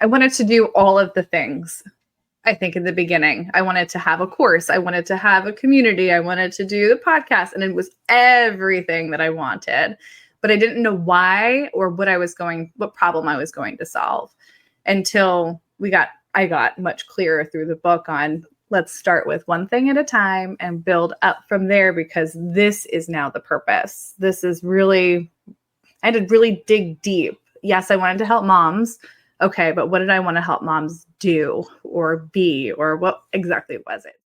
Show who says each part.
Speaker 1: I wanted to do all of the things. I think in the beginning, I wanted to have a course. I wanted to have a community. I wanted to do the podcast, and it was everything that I wanted, but I didn't know why or what problem I was going to solve until I got much clearer through the book on let's start with one thing at a time and build up from there, because this is now the purpose. This is really, I had to really dig deep. Yes, I wanted to help moms. Okay, but what did I want to help moms do or be, or what exactly was it?